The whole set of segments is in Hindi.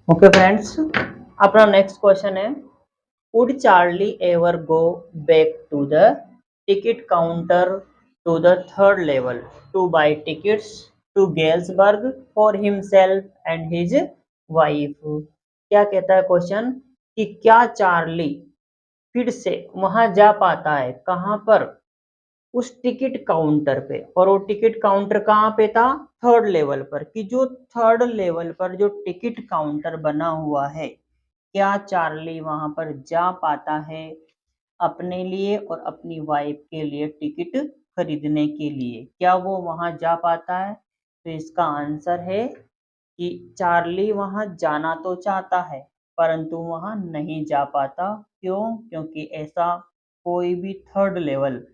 ओके फ्रेंड्स, अपना नेक्स्ट क्वेश्चन है, would Charlie ever go back to the ticket counter to the third level to buy tickets to Galesburg for himself and his wife? क्या कहता है क्वेश्चन कि क्या चार्ली फिर से वहां जा पाता है? कहां पर? उस टिकट काउंटर पे। और वो टिकट काउंटर कहाँ पे था? थर्ड लेवल पर। कि जो थर्ड लेवल पर जो टिकट काउंटर बना हुआ है, क्या चार्ली वहां पर जा पाता है अपने लिए और अपनी वाइफ के लिए टिकट खरीदने के लिए? क्या वो वहां जा पाता है? तो इसका आंसर है कि चार्ली वहां जाना तो चाहता है परंतु वहां नहीं जा पाता। क्यों? क्योंकि ऐसा कोई भी थर्ड लेवल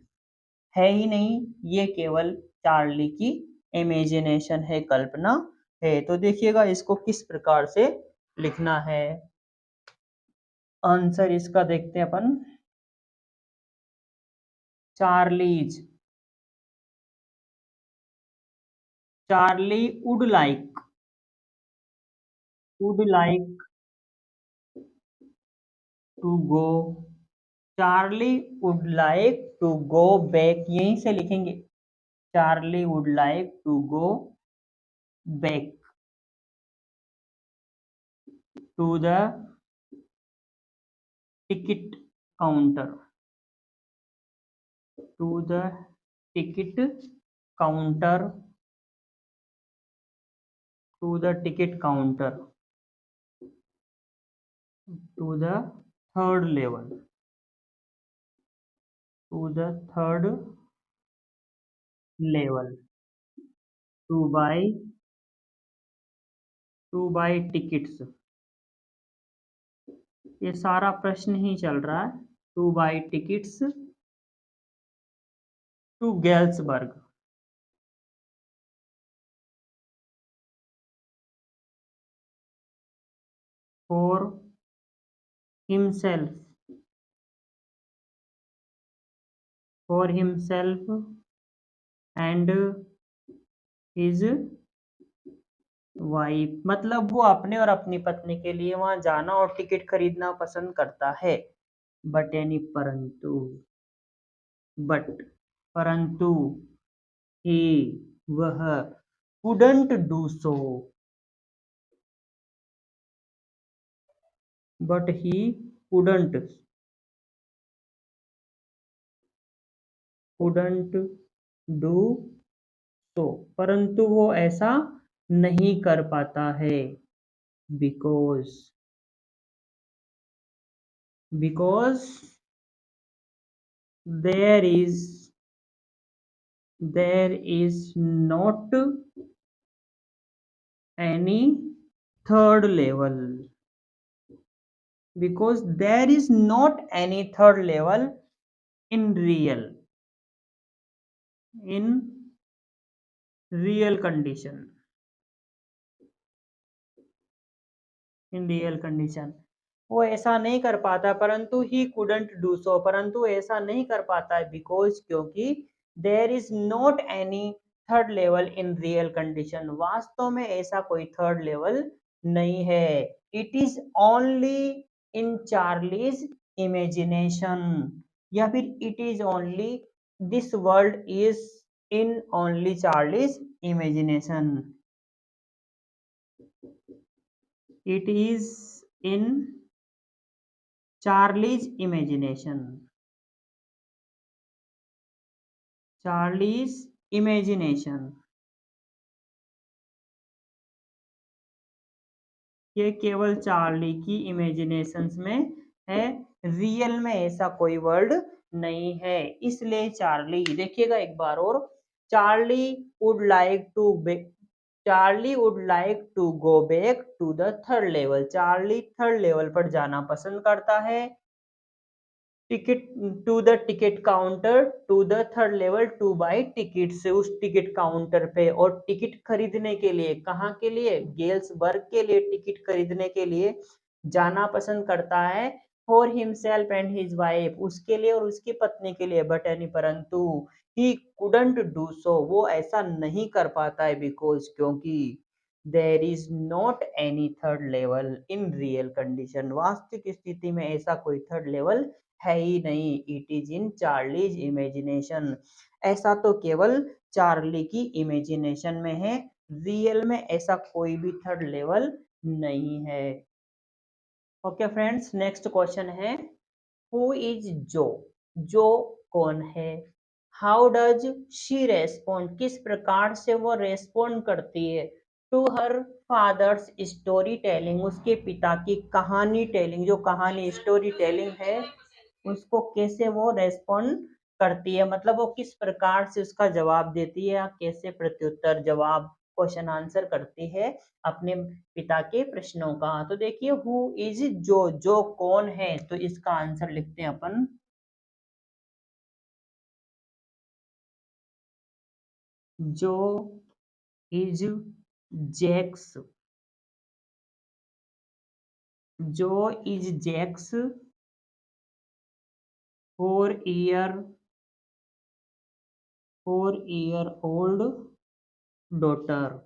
है ही नहीं, ये केवल चार्ली की इमेजिनेशन है, कल्पना है। तो देखिएगा इसको किस प्रकार से लिखना है। आंसर इसका देखते हैं अपन। Charlie's Charlie would like to go Charlie would like to go back, यहीं से लिखेंगे। Charlie would like to go back to the ticket counter to the ticket counter to the ticket counter to the third level to the third level to buy tickets। ये सारा प्रश्न ही चल रहा है। To buy tickets to Galesburg for himself and his wife. मतलब वो अपने और अपनी पत्नी के लिए वहां जाना और टिकट खरीदना पसंद करता है। बट यानी बट परंतु ही वह couldn't do so, but he couldn't do so, परंतु वो ऐसा नहीं कर पाता है। because there is not any third level, because there is not any third level in in real condition in real condition. वो ऐसा नहीं कर पाता, परंतु ही कुडंट डू सो, परंतु ऐसा नहीं कर पाता है बिकॉज, क्योंकि there is not any third level in real condition, वास्तव में ऐसा कोई थर्ड लेवल नहीं है। It is only in Charlie's imagination, या फिर it is only this world is in only Charlie's imagination. It is in Charlie's imagination. Charlie's imagination. ये केवल चार्ली की इमेजिनेशंस में है, रियल में ऐसा कोई वर्ल्ड नहीं है। इसलिए चार्ली, देखिएगा एक बार और, Charlie would like to Charlie would like to go back to the third level. Charlie third level पर जाना पसंद करता है। Ticket to the ticket counter to the third level to buy ticket से, उस टिकट काउंटर पे, और टिकट खरीदने के लिए, कहाँ के लिए? गेल्सबर्ग के लिए टिकट खरीदने के लिए जाना पसंद करता है। For himself and his wife, उसके लिए और उसकी पत्नी के लिए। बट यानी परंतु ही कुडंट डू सो, वो ऐसा नहीं कर पाता है बिकॉज, क्योंकि there is not any third level in real condition, वास्तविक स्थिति में ऐसा कोई थर्ड लेवल है ही नहीं। It is in Charlie's imagination, ऐसा तो केवल चार्ली की इमेजिनेशन में है, रियल में ऐसा कोई भी थर्ड लेवल नहीं है। ओके फ्रेंड्स, नेक्स्ट क्वेश्चन है हु इज जो, जो कौन है। हाउ डज शी रेस्पॉन्ड, किस प्रकार से वो रेस्पॉन्ड करती है to her father's story telling, उसके पिता की कहानी टेलिंग, जो कहानी स्टोरी टेलिंग है उसको कैसे वो रेस्पॉन्ड करती है, मतलब वो किस प्रकार से उसका जवाब देती है या कैसे प्रत्युत्तर जवाब क्वेश्चन आंसर करती है अपने पिता के प्रश्नों का। तो देखिए हु इज जो, जो कौन है, तो इसका आंसर लिखते हैं अपन Jo is Jack's, Jo is Jack's 4 year 4 year old daughter.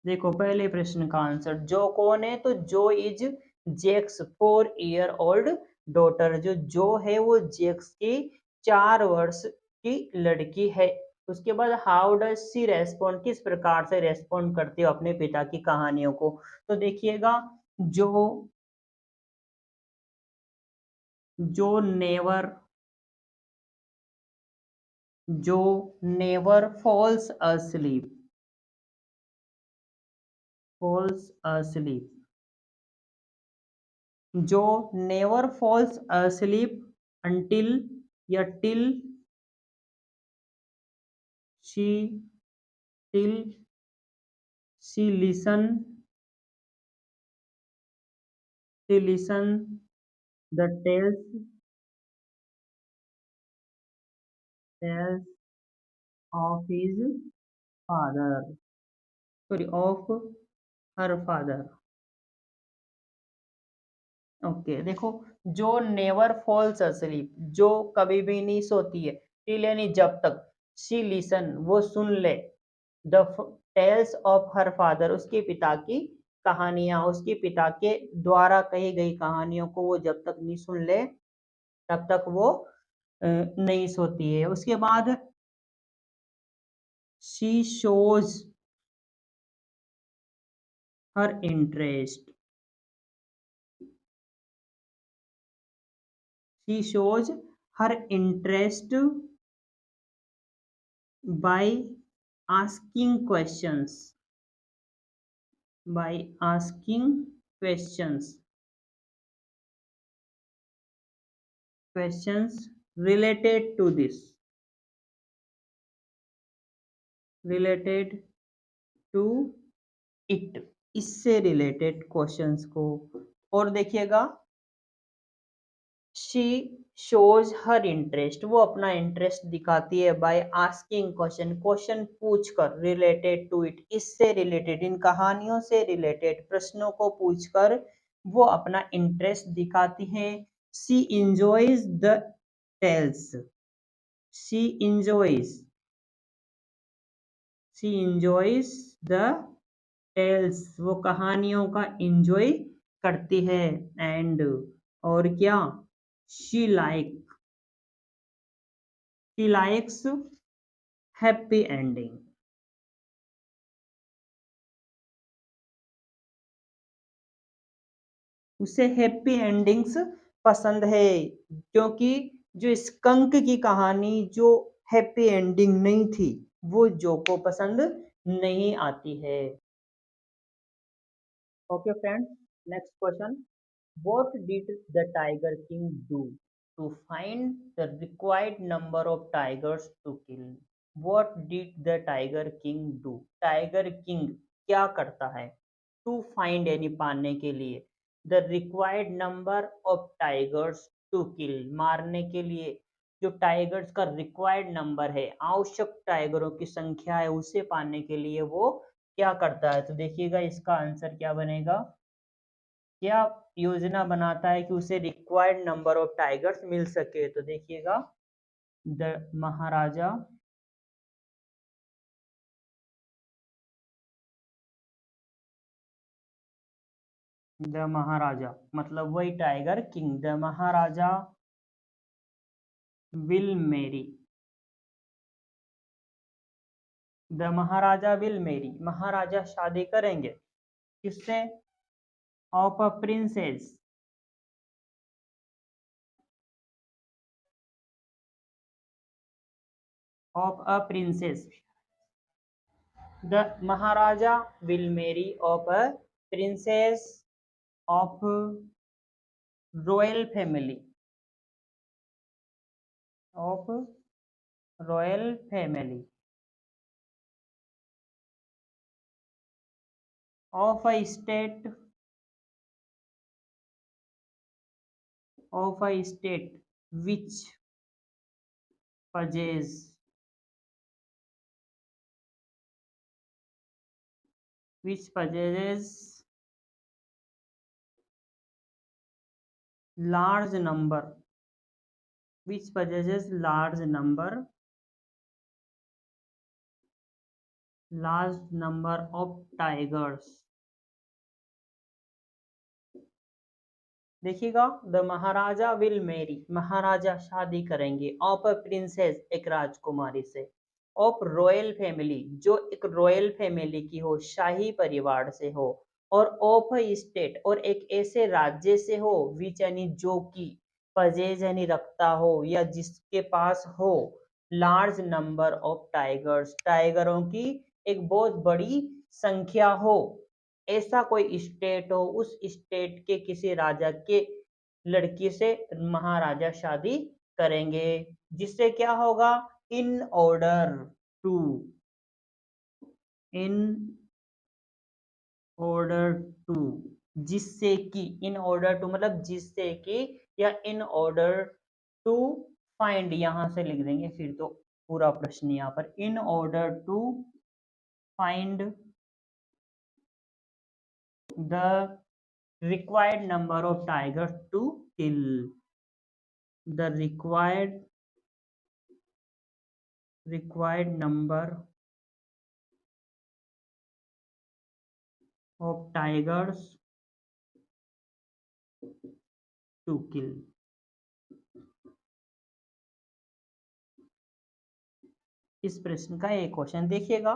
देखो पहले प्रश्न का आंसर जो कौन है, तो जो इज जेक्स 4 ईयर ओल्ड डॉटर, जो है वो जेक्स की 4 वर्ष की लड़की है। उसके बाद हाउ डज सी रेस्पॉन्ड, किस प्रकार से रेस्पॉन्ड करती हो अपने पिता की कहानियों को। तो देखिएगा जो जो नेवर जो नेवर फॉल्स asleep, जो नेवर फॉल्स asleep until या till she till she listen the tales of his father, sorry, of her father। Okay देखो, जो नेवर फॉल्स asleep, जो कभी भी नहीं सोती है, टिल यानी जब तक, शी लिसन वो सुन ले, the tales of her father उसके पिता की कहानियां, उसके पिता के द्वारा कही गई कहानियों को वो जब तक नहीं सुन ले तब तक वो नहीं सोती है। उसके बाद she shows her interest, she shows her interest by asking questions, by asking questions related to this, related to it, इससे रिलेटेड क्वेश्चंस को। और देखिएगा शी शोज हर इंटरेस्ट, वो अपना इंटरेस्ट दिखाती है बाय आस्किंग क्वेश्चन, क्वेश्चन पूछकर, रिलेटेड टू इट इससे रिलेटेड, इन कहानियों से रिलेटेड प्रश्नों को पूछकर वो अपना इंटरेस्ट दिखाती है। She enjoys the tales, she enjoys she enjoys the tales, वो कहानियों का इंजॉय करती है। एंड और क्या, she like she likes happy ending, उसे हैप्पी एंडिंग्स पसंद है, क्योंकि जो स्कंक की कहानी जो हैप्पी एंडिंग नहीं थी वो जो को पसंद नहीं आती है। Okay friends, next question, what did the tiger king do to find the required number of tigers to kill? What did the tiger king do? Tiger king क्या करता है to find यानी पाने के लिए, the required number of tigers to kill मारने के लिए, जो टाइगर्स का रिक्वायर्ड नंबर है, आवश्यक टाइगरों की संख्या है, उसे पाने के लिए वो क्या करता है। तो देखिएगा इसका आंसर क्या बनेगा, क्या योजना बनाता है कि उसे रिक्वायर्ड नंबर ऑफ टाइगर्स मिल सके। तो देखिएगा द महाराजा द महाराजा मतलब वही tiger king. The maharaja will marry. The maharaja will marry maharaja शादी करेंगे किससे? Of a princess. Of a princess. The maharaja will marry of a princess of royal family. Of royal family of a state. Of a state which possess which possesses large number which possesses large number of tigers। देखिएगा, the maharaja will marry maharaja शादी करेंगे ऑफ अ प्रिंसेस एक राजकुमारी से, ऑफ रॉयल फैमिली जो एक रॉयल फैमिली की हो, शाही परिवार से हो, और ऑफ अ स्टेट और एक ऐसे राज्य से हो, विच यानी जो की, पजेज यानी रखता हो या जिसके पास हो, लार्ज नंबर ऑफ टाइगर्स टाइगरों की एक बहुत बड़ी संख्या हो, ऐसा कोई स्टेट हो, उस स्टेट के किसी राजा के लड़की से महाराजा शादी करेंगे, जिससे क्या होगा? In order to in order to जिससे कि, इन ऑर्डर टू मतलब जिससे कि, या इन ऑर्डर टू फाइंड, यहां से लिख देंगे फिर तो पूरा प्रश्न यहाँ पर, in order to find the required number of tigers to kill। the required number of tigers to kill। इस प्रश्न का एक क्वेश्चन देखिएगा,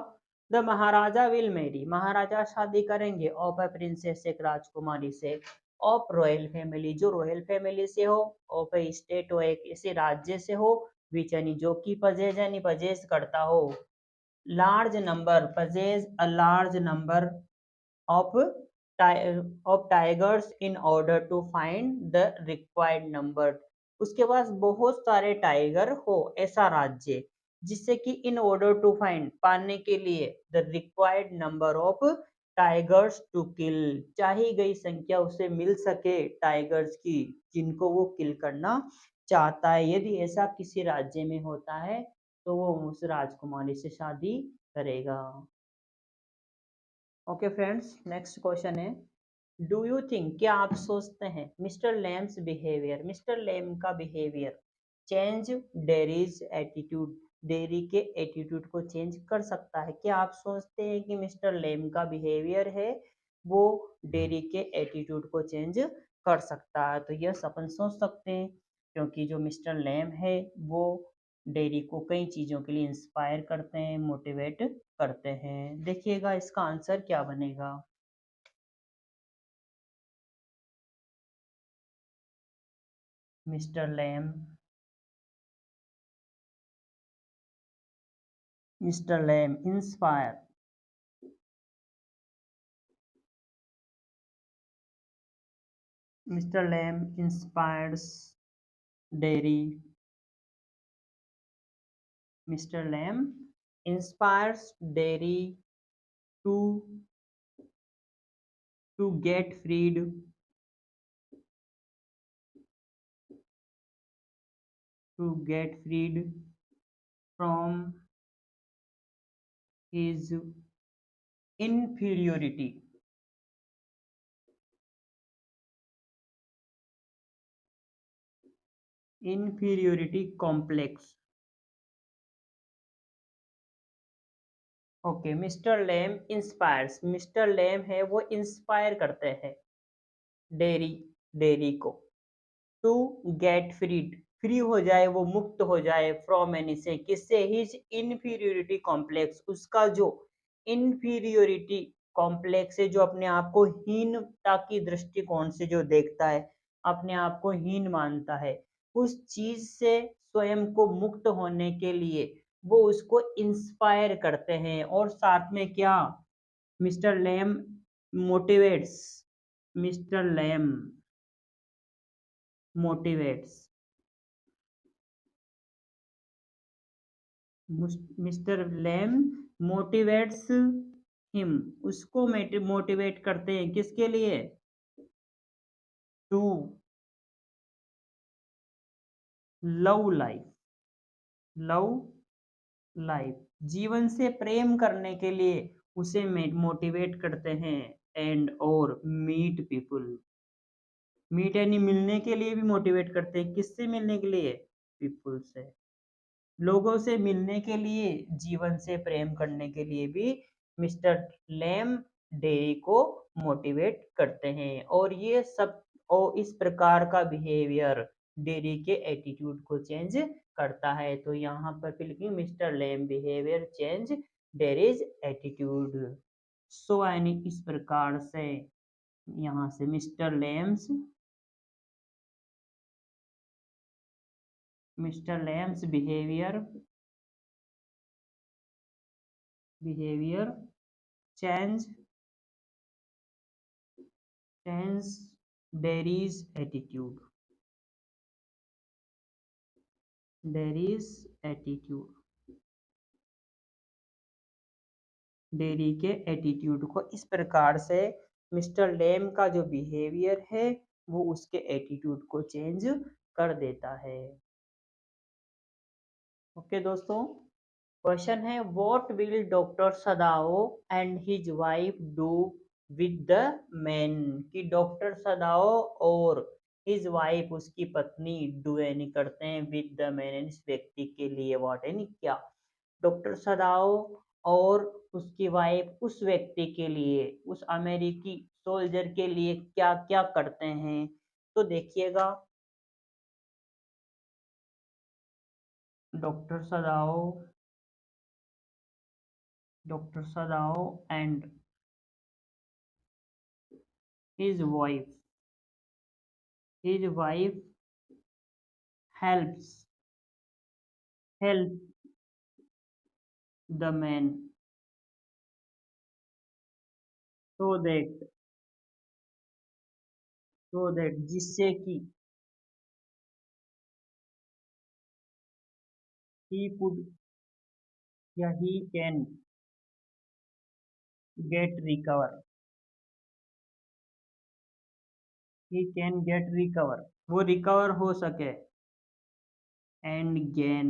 the maharaja will marry maharaja शादी करेंगे ऑफ अ प्रिंसेस एक राजकुमारी से, ऑफ रॉयल फैमिली जो रॉयल फैमिली से हो, ऑफ ए स्टेट हो एक ऐसे राज्य से हो, विच यानी जो की, पजेज यानी पजेज करता हो, large number पजेज a large number of tigers in order to find the required number। उसके पास बहुत सारे टाइगर हो ऐसा राज्य, जिससे कि इन ऑर्डर टू फाइंड पाने के लिए, the required number of tigers to kill चाही गई संख्या उसे मिल सके टाइगर्स की, जिनको वो किल करना चाहता है। यदि ऐसा किसी राज्य में होता है तो वो उस राजकुमारी से शादी करेगा। ओके फ्रेंड्स, नेक्स्ट क्वेश्चन है, डू यू थिंक क्या आप सोचते हैं mister Lamb's behaviour mister Lamb का behaviour change Derry's attitude Derry के एटीट्यूड को चेंज कर सकता है? क्या आप सोचते हैं कि मिस्टर लैम का बिहेवियर है वो डेरी के एटीट्यूड को चेंज कर सकता है? तो यस अपन सोच सकते हैं, क्योंकि जो मिस्टर लैम है वो डेरी को कई चीज़ों के लिए इंस्पायर करते हैं, मोटिवेट करते हैं। देखिएगा इसका आंसर क्या बनेगा। Mister Lamb inspire Mr. Lamb inspires dairy. Mr. Lamb inspires dairy to get freed from his inferiority complex। Okay, mister Lamb inspires mister Lamb है वो इंस्पायर करते हैं डेरी डेरी को, टू गेट फ्रीड, फ्री हो जाए, वो मुक्त हो जाए, फ्रॉम एनी से, किससे, हिज इनफीरियोरिटी कॉम्प्लेक्स, उसका जो इनफीरियोरिटी कॉम्प्लेक्स है, जो अपने आप को हीनता की दृष्टिकोण से जो देखता है, अपने आप को हीन मानता है, उस चीज से स्वयं को मुक्त होने के लिए वो उसको इंस्पायर करते हैं। और साथ में क्या, mister Lamb motivates, mister Lamb motivates, mister Lamb motivates him, उसको मोटिवेट करते हैं, किसके लिए, to love life, love life, जीवन से प्रेम करने के लिए उसे मोटिवेट करते हैं। एंड और मीट पीपुल, मीट यानी मिलने के लिए भी मोटिवेट करते हैं, किससे मिलने के लिए, पीपुल से, लोगों से मिलने के लिए, जीवन से प्रेम करने के लिए भी मिस्टर लेम डेरी को मोटिवेट करते हैं। और ये सब, और इस प्रकार का बिहेवियर डेरी के एटीट्यूड को चेंज करता है। तो यहाँ पर फिर लिखेंगे मिस्टर लेम बिहेवियर चेंज डेरीज एटीट्यूड। सो यानी इस प्रकार से, यहाँ से mister limbs behaviour change Derry's attitude, dairies attitude, Derry के एटीट्यूड को इस प्रकार से मिस्टर लेम का जो बिहेवियर है वो उसके एटीट्यूड को चेंज कर देता है। ओके दोस्तों, क्वेश्चन है, what will doctor Sadao and his wife do with the man, कि डॉक्टर सदाओ और हिज वाइफ उसकी पत्नी डू यानी करते हैं विद द मैन इस व्यक्ति के लिए, व्हाट यानी क्या, डॉक्टर सदाओ और उसकी वाइफ उस व्यक्ति के लिए, उस अमेरिकी सोल्जर के लिए क्या क्या करते हैं। तो देखिएगा, doctor Sadao doctor Sadao and his wife his wife helps help the man so that जिससे कि he could या he can get recover he can get recover, वो रिकवर हो सके, एंड गेन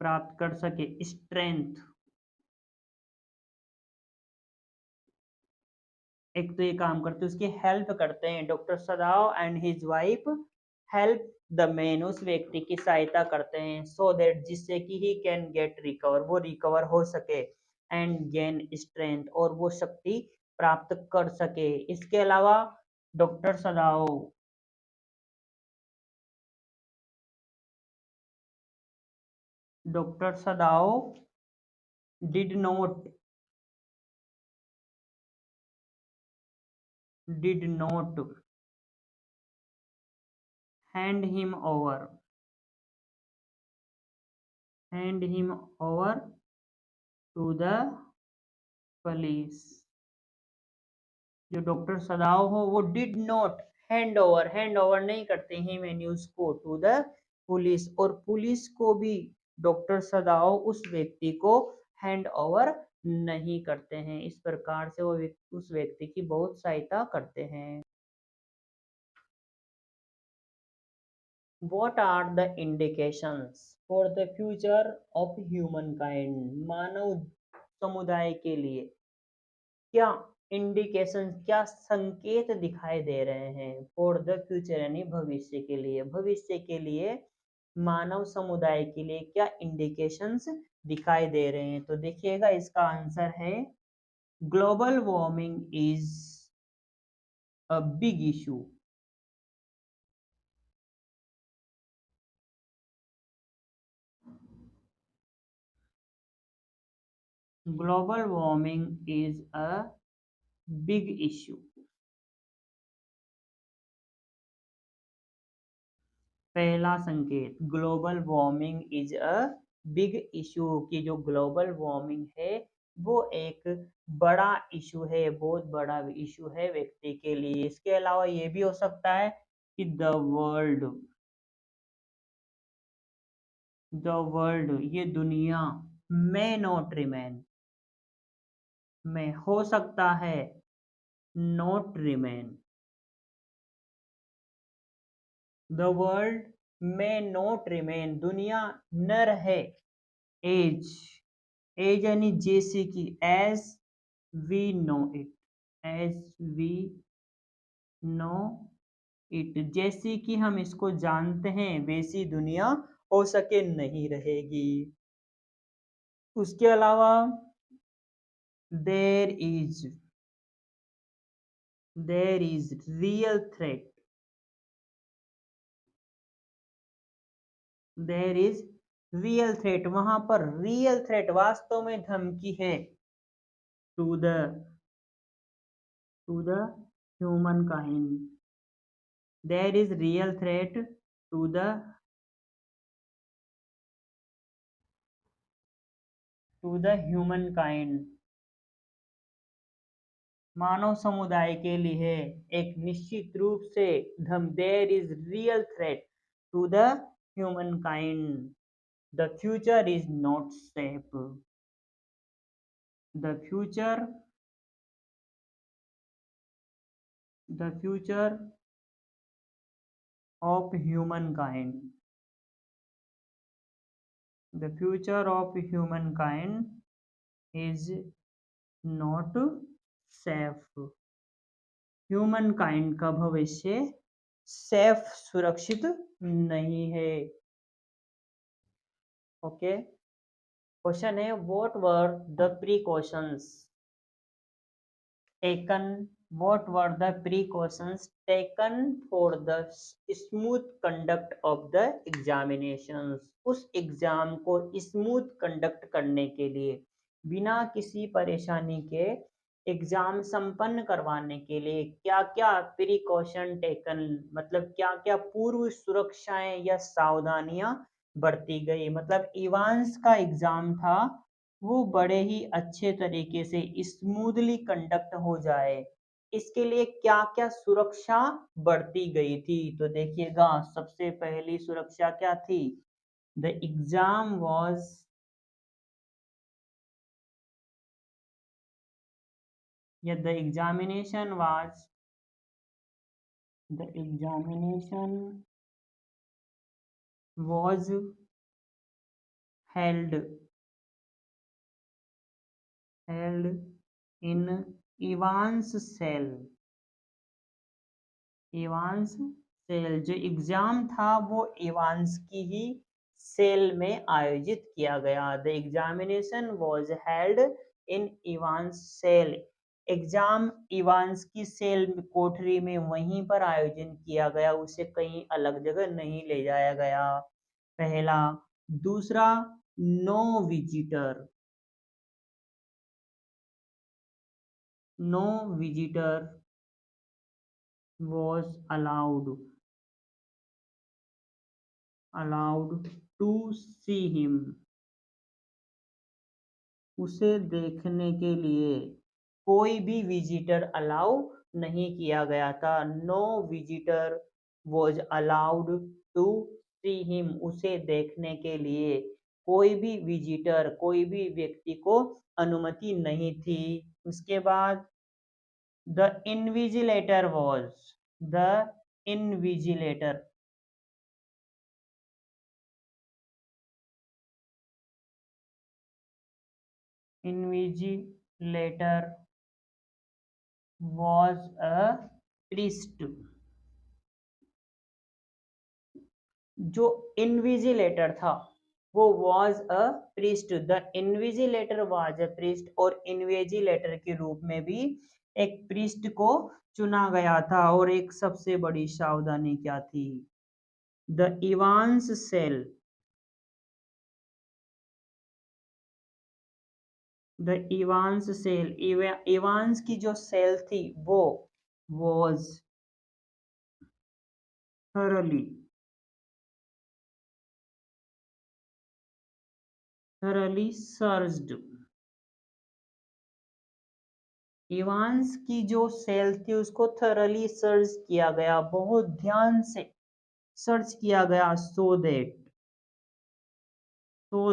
प्राप्त कर सके, स्ट्रेंथ, एक तो ये काम करते हैं, उसकी हेल्प करते हैं, doctor सदाव and his wife help the man, उस व्यक्ति की सहायता करते हैं, सो दैट जिससे कि ही कैन गेट रिकवर, वो रिकवर हो सके, एंड गेन स्ट्रेंथ और वो शक्ति प्राप्त कर सके। इसके अलावा doctor Sadao doctor Sadao did not hand him over to the police, जो डॉक्टर सदाव हो वो डिड नॉट हैंड ओवर नहीं करते हैं मैंने उसको टू द पुलिस, और पुलिस को भी डॉक्टर सदाव उस व्यक्ति को हैंड ओवर नहीं करते हैं। इस प्रकार से वो उस व्यक्ति की बहुत सहायता करते हैं। What are the indications for the future of humankind, मानव समुदाय के लिए क्या इंडिकेशन, क्या संकेत दिखाई दे रहे हैं, फॉर द फ्यूचर यानी भविष्य के लिए, भविष्य के लिए मानव समुदाय के लिए क्या इंडिकेशंस दिखाई दे रहे हैं। तो देखिएगा, इसका आंसर है global warming is a big issue. Global warming is a big issue. पहला संकेत, global warming is a big issue, कि जो ग्लोबल वार्मिंग है वो एक बड़ा इशू है, बहुत बड़ा इशू है व्यक्ति के लिए। इसके अलावा ये भी हो सकता है कि द वर्ल्ड ये दुनिया में नॉट रिमेन, में हो सकता है नॉट रिमेन, द वर्ल्ड में नॉट रिमेन दुनिया न रहे, एज एज यानी जैसे कि as we know it, as we know it, जैसी कि हम इसको जानते हैं वैसी दुनिया हो सके नहीं रहेगी। उसके अलावा there is real threat, there is real threat, वहां पर रियल थ्रेट वास्तव में धमकी है, to the humankind, there is real threat to the humankind, मानव समुदाय के लिए एक निश्चित रूप से there is real threat to the humankind, the future is not safe, the future of humankind, the future of humankind is not safe, humankind का भविष्य सेफ सुरक्षित नहीं है। ओके, क्वेश्चन है what were the precautions taken, what were the precautions taken for the smooth conduct of the examinations, उस एग्जाम को स्मूथ कंडक्ट करने के लिए, बिना किसी परेशानी के एग्जाम संपन्न करवाने के लिए क्या क्या प्रिकॉशन टेकन, मतलब क्या क्या पूर्व सुरक्षाएं या सावधानियां बरती गई, मतलब इवांस का एग्जाम था वो बड़े ही अच्छे तरीके से स्मूथली कंडक्ट हो जाए, इसके लिए क्या क्या सुरक्षा बरती गई थी। तो देखिएगा सबसे पहली सुरक्षा क्या थी, द एग्जाम वाज या the examination was held in Evans cell, Evans cell, जो एग्जाम था वो इवांस की ही सेल में आयोजित किया गया, the examination was held in Evans cell, exam Evans की सेल कोठरी में वहीं पर आयोजन किया गया, उसे कहीं अलग जगह नहीं ले जाया गया, पहला। दूसरा, no visitor, no visitor was allowed to see him, उसे देखने के लिए कोई भी विजिटर अलाउ नहीं किया गया था, no visitor was allowed to see him, उसे देखने के लिए कोई भी विजिटर, कोई भी व्यक्ति को अनुमति नहीं थी। उसके बाद the invigilator was, the invigilator was a priest, जो इनविजिलेटर था वो was a priest, the invigilator was a priest, और इनविजिलेटर के रूप में भी एक प्रीस्ट को चुना गया था और एक सबसे बड़ी सावधानी क्या थी? The Evans cell, the Evans cell, Evans की जो सेल थी वो वॉज थरली सर्च्ड। इवांस की जो सेल थी उसको थरली सर्च किया गया, बहुत ध्यान से सर्च किया गया, सो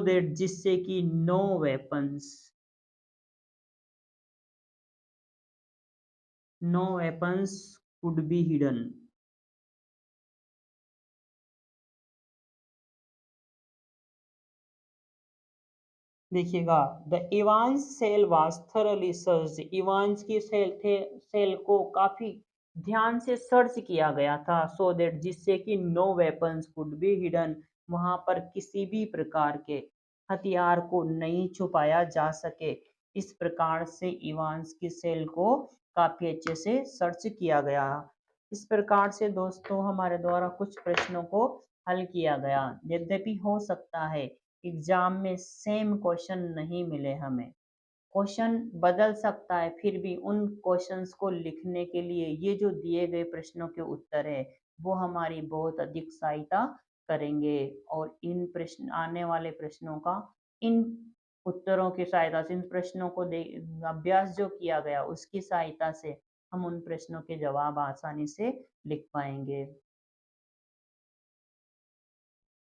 दैट जिससे कि no weapons could be hidden. देखिएगा, the Evans cell was thoroughly search, Evans की सेल को काफी ध्यान से सर्च किया गया था, सो दैट जिससे कि no weapons could be hidden, वहां पर किसी भी प्रकार के हथियार को नहीं छुपाया जा सके। इस प्रकार से इवांस की सेल को काफी अच्छे से सर्च किया गया। इस प्रकार से दोस्तों हमारे द्वारा कुछ प्रश्नों को हल किया गया। यद्यपि हो सकता है एग्जाम में सेम क्वेश्चन नहीं मिले हमें, क्वेश्चन बदल सकता है, फिर भी उन क्वेश्चंस को लिखने के लिए ये जो दिए गए प्रश्नों के उत्तर है वो हमारी बहुत अधिक सहायता करेंगे। और इन प्रश्न आने वाले प्रश्नों का इन उत्तरों की सहायता से, इन प्रश्नों को अभ्यास जो किया गया उसकी सहायता से हम उन प्रश्नों के जवाब आसानी से लिख पाएंगे।